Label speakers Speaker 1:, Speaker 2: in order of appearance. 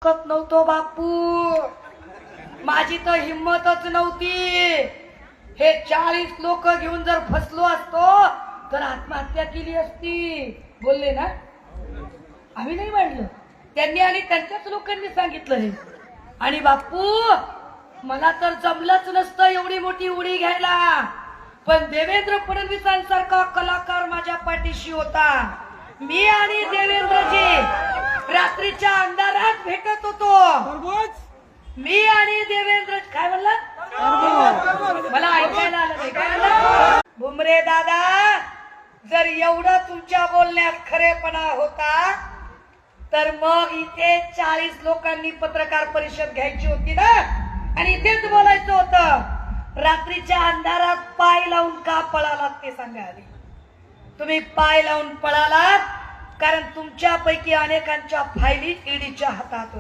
Speaker 1: कत नव्हतो बापू, माझी तर हिम्मतच नव्हती। हे 40 लोक घेऊन जर फसलो असतो तर आत्महत्या केली असती। बोलले ना, आम्ही नाही मांडलं, त्यांनी आणि त्यांच्याच लोकांनी सांगितलं हे। आणि बापू, मला तर जमलंच नसतं एवढी मोठी उडी घ्यायला, पण देवेंद्र फडणवीसांसारखा कलाकार माझ्या पाठीशी होता। मी आणि देवेंद्रजी रात्रीच्या अंधारात भेटत होतो। मी आणि देवेंद्र काय म्हणला, मला ऐकायला आलं नाही। काय म्हणला भुमरे दादा, जर एवढं तुमच्या बोलण्यात खरेपणा होता तर मग इथे 40 लोकांनी पत्रकार परिषद घ्यायची होती ना, आणि इथेच बोलायचं होतं। रात्रीच्या अंधारात पाय लावून का पळालात ते सांगा आधी। तुम्ही पाय लावून पळालात कारण तुमच्यापैकी अनेकांच्या फायली ईडीच्या हातात होत्या।